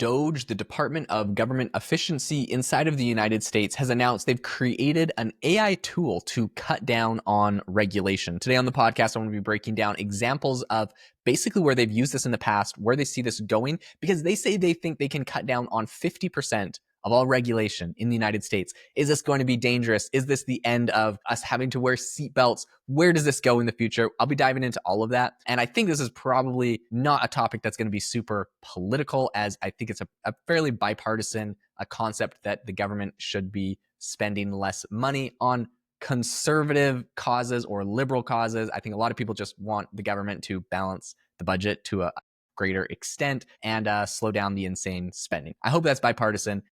Doge, the Department of Government Efficiency inside of the United States, has announced they've created an AI tool to cut down on regulation. Today on the podcast, I want to be breaking down examples of basically where they've used this in the past, where they see this going, because they say they think they can cut down on 50% of all regulation in the United States. Is this going to be dangerous? Is this the end of us having to wear seatbelts? Where does this go in the future? I'll be diving into all of that. And I think this is probably not a topic that's going to be super political, as I think it's a fairly bipartisan concept that the government should be spending less money on conservative causes or liberal causes. I think a lot of people just want the government to balance the budget to a greater extent and slow down the insane spending. I hope that's bipartisan.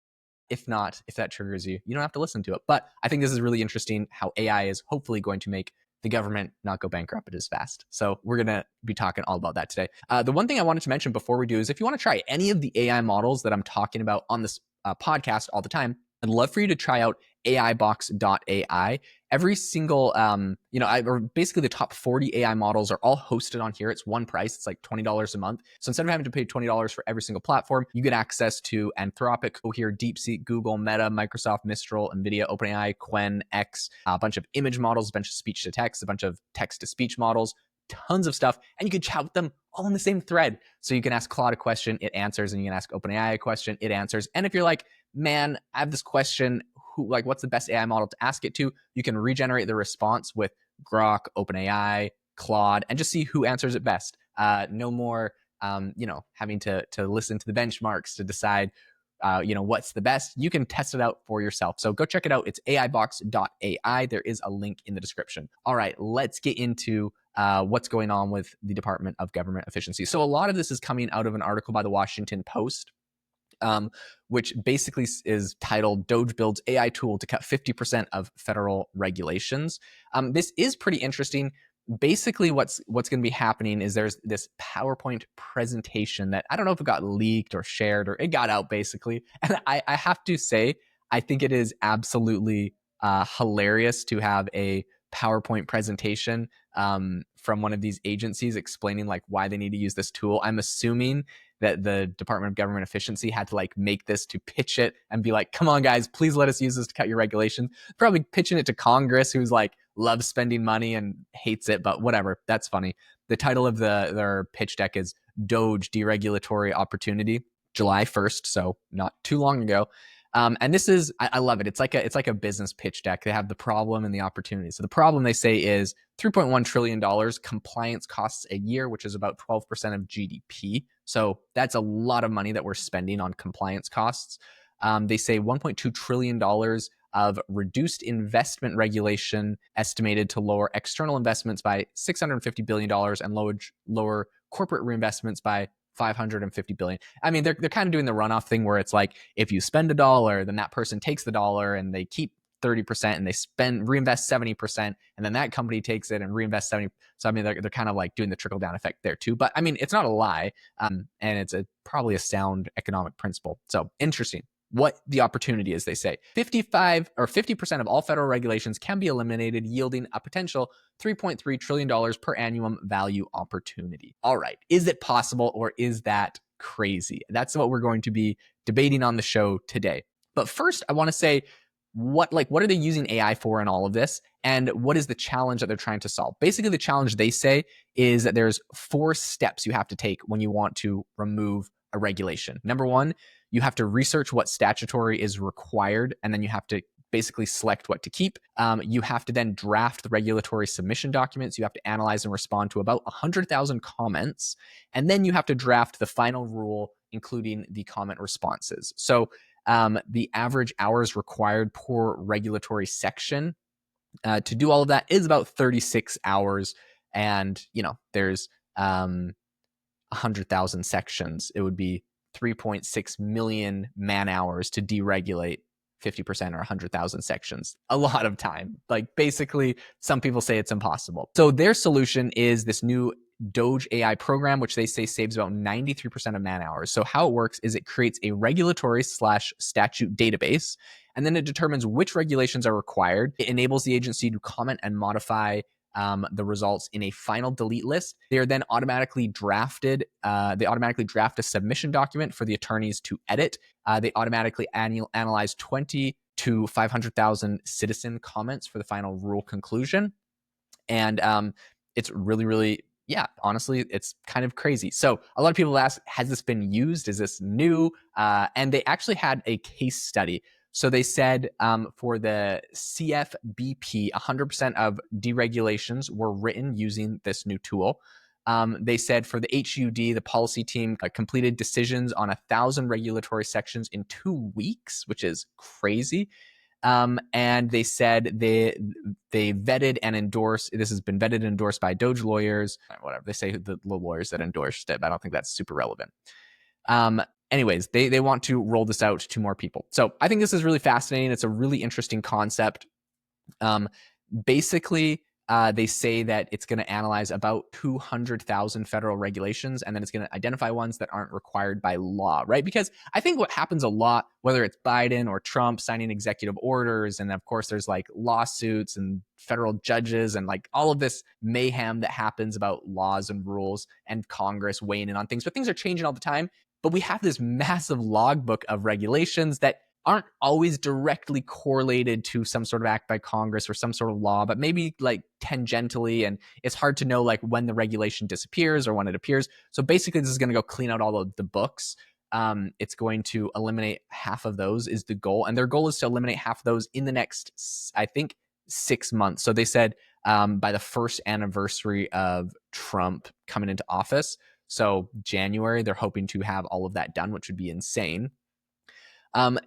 If not, if that triggers you, you don't have to listen to it. But I think this is really interesting how AI is hopefully going to make the government not go bankrupt as fast. So we're going to be talking all about that today. The one thing I wanted to mention before we do is if you want to try any of the AI models that I'm talking about on this podcast all the time, I'd love for you to try out AIbox.ai. Every single, or basically the top 40 AI models are all hosted on here. It's one price. It's like $20 a month. So instead of having to pay $20 for every single platform, you get access to Anthropic, Cohere, DeepSeek, Google, Meta, Microsoft, Mistral, NVIDIA, OpenAI, Qwen, X, a bunch of image models, a bunch of speech to text, a bunch of text to speech models, tons of stuff. And you can chat with them all in the same thread. So you can ask Claude a question, it answers, and you can ask OpenAI a question, it answers. And if you're like, man, I have this question, what's the best AI model to ask it to? You can regenerate the response with Grok, OpenAI, Claude, and just see who answers it best. No more, having to listen to the benchmarks to decide, what's the best. You can test it out for yourself. So go check it out. It's AIbox.ai. There is a link in the description. All right, let's get into what's going on with the Department of Government Efficiency. So a lot of this is coming out of an article by the Washington Post, which basically is titled "Doge Builds AI Tool to Cut 50% of Federal Regulations." This is pretty interesting. Basically, what's going to be happening is there's this PowerPoint presentation that I don't know if it got leaked or shared or it got out basically. And I have to say, I think it is absolutely hilarious to have a PowerPoint presentation from one of these agencies explaining like why they need to use this tool. I'm assuming that the Department of Government Efficiency had to like make this to pitch it and be like, come on guys, please let us use this to cut your regulations. Probably pitching it to Congress, who's like loves spending money and hates it, but whatever, that's funny. The title of their pitch deck is Doge Deregulatory Opportunity, July 1st, so not too long ago. And this is, I love it. It's like a business pitch deck. They have the problem and the opportunity. So the problem they say is $3.1 trillion compliance costs a year, which is about 12% of GDP. So that's a lot of money that we're spending on compliance costs. They say $1.2 trillion of reduced investment regulation estimated to lower external investments by $650 billion and lower corporate reinvestments by $550 billion. I mean, they're kind of doing the runoff thing where it's like, if you spend $1, then that person takes the dollar and they keep 30% and they reinvest 70%. And then that company takes it and reinvests 70. So, I mean, they're kind of like doing the trickle down effect there too. But I mean, it's not a lie. And it's probably a sound economic principle. So interesting. What the opportunity is, they say 50% of all federal regulations can be eliminated, yielding a potential $3.3 trillion per annum value opportunity. All right. Is it possible or is that crazy? That's what we're going to be debating on the show today. But first, I want to say, what are they using AI for in all of this? And what is the challenge that they're trying to solve? Basically, the challenge they say is that there's 4 steps you have to take when you want to remove a regulation. Number 1, you have to research what statutory is required, and then you have to basically select what to keep. You have to then draft the regulatory submission documents. You have to analyze and respond to about 100,000 comments, and then you have to draft the final rule, including the comment responses. So the average hours required per regulatory section to do all of that is about 36 hours. And, there's 100,000 sections. It would be 3.6 million man hours to deregulate 50% or 100,000 sections. A lot of time. Like basically, some people say it's impossible. So their solution is this new Doge AI program, which they say saves about 93% of man hours. So how it works is it creates a regulatory/statute database, and then it determines which regulations are required. It enables the agency to comment and modify the results in a final delete list. They are then automatically drafted. They automatically draft a submission document for the attorneys to edit. They automatically analyze 20 to 500,000 citizen comments for the final rule conclusion. And it's really, really, yeah, honestly, it's kind of crazy. So a lot of people ask, has this been used? Is this new? And they actually had a case study. So they said for the CFBP, 100% of deregulations were written using this new tool. They said for the HUD, the policy team completed decisions on 1,000 regulatory sections in 2 weeks, which is crazy. And they said they vetted and endorsed. This has been vetted and endorsed by Doge lawyers. Whatever they say, the lawyers that endorsed it. But I don't think that's super relevant. Anyways, they want to roll this out to more people. So I think this is really fascinating. It's a really interesting concept. Basically, they say that it's going to analyze about 200,000 federal regulations, and then it's going to identify ones that aren't required by law, right? Because I think what happens a lot, whether it's Biden or Trump signing executive orders, and of course there's like lawsuits and federal judges and like all of this mayhem that happens about laws and rules and Congress weighing in on things, but things are changing all the time. But we have this massive logbook of regulations that aren't always directly correlated to some sort of act by Congress or some sort of law, but maybe like tangentially, and it's hard to know like when the regulation disappears or when it appears. So basically, this is going to go clean out all of the books. It's going to eliminate half of those is the goal, and their goal is to eliminate half of those in the next, I think, 6 months. So they said by the first anniversary of Trump coming into office, so January, they're hoping to have all of that done, which would be insane.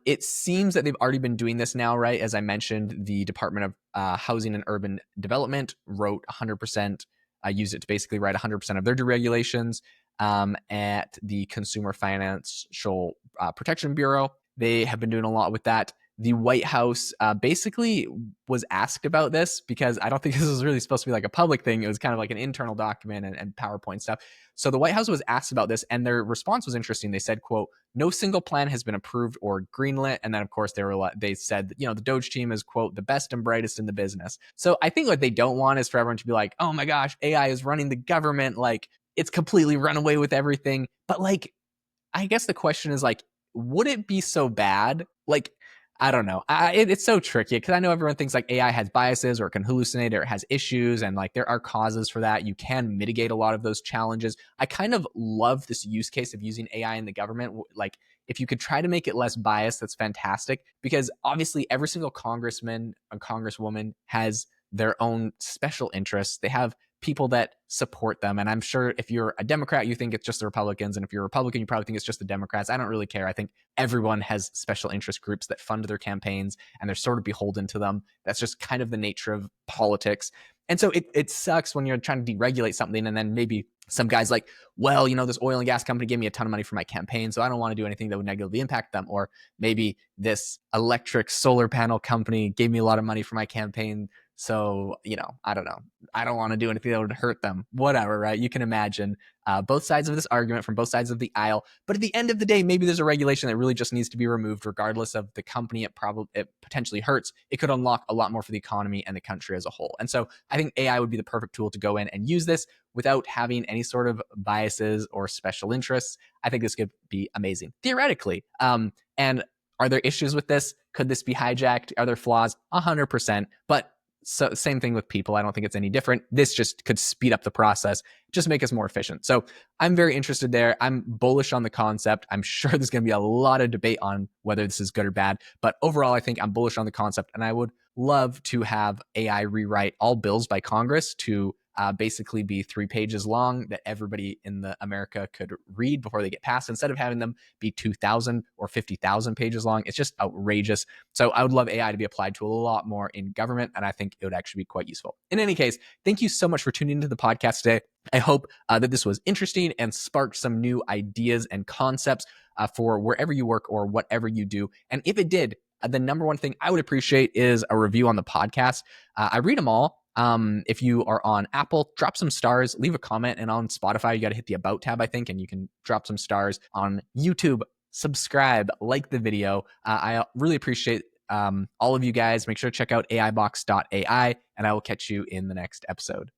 It seems that they've already been doing this now, right? As I mentioned, the Department of Housing and Urban Development wrote 100%, used it to basically write 100% of their deregulations. At the Consumer Financial Protection Bureau, they have been doing a lot with that. The White House basically was asked about this because I don't think this was really supposed to be like a public thing. It was kind of like an internal document and PowerPoint stuff. So the White House was asked about this, and their response was interesting. They said, quote, no single plan has been approved or greenlit. And then, of course, they said, you know, the Doge team is, quote, the best and brightest in the business. So I think what they don't want is for everyone to be like, oh my gosh, AI is running the government. Like, it's completely run away with everything. But like, I guess the question is like, would it be so bad? Like, I don't know. It's so tricky because I know everyone thinks like AI has biases or it can hallucinate or it has issues, and like there are causes for that. You can mitigate a lot of those challenges. I kind of love this use case of using AI in the government. Like if you could try to make it less biased, that's fantastic, because obviously every single congressman and congresswoman has their own special interests. They have people that support them. And I'm sure if you're a Democrat, you think it's just the Republicans. And if you're a Republican, you probably think it's just the Democrats. I don't really care. I think everyone has special interest groups that fund their campaigns and they're sort of beholden to them. That's just kind of the nature of politics. And so it sucks when you're trying to deregulate something and then maybe some guy's like, well, you know, this oil and gas company gave me a ton of money for my campaign, so I don't want to do anything that would negatively impact them. Or maybe this electric solar panel company gave me a lot of money for my campaign, so, you know, I don't know. I don't want to do anything that would hurt them. Whatever, right? You can imagine both sides of this argument from both sides of the aisle. But at the end of the day, maybe there's a regulation that really just needs to be removed, regardless of the company it potentially hurts. It could unlock a lot more for the economy and the country as a whole. And so I think AI would be the perfect tool to go in and use this without having any sort of biases or special interests. I think this could be amazing, theoretically. And are there issues with this? Could this be hijacked? Are there flaws? 100%. But so same thing with people. I don't think it's any different. This just could speed up the process, just make us more efficient. So I'm very interested there. I'm bullish on the concept. I'm sure there's going to be a lot of debate on whether this is good or bad. But overall, I think I'm bullish on the concept. And I would love to have AI rewrite all bills by Congress to basically be 3 pages long that everybody in the America could read before they get passed, instead of having them be 2,000 or 50,000 pages long. It's just outrageous. So I would love AI to be applied to a lot more in government, and I think it would actually be quite useful. In any case, thank you so much for tuning into the podcast today. I hope that this was interesting and sparked some new ideas and concepts for wherever you work or whatever you do. And if it did, the number one thing I would appreciate is a review on the podcast. I read them all. If you are on Apple, drop some stars, leave a comment, and on Spotify, you got to hit the About tab, I think, and you can drop some stars. On YouTube, subscribe, like the video. I really appreciate all of you guys, make sure to check out AIbox.ai, and I will catch you in the next episode.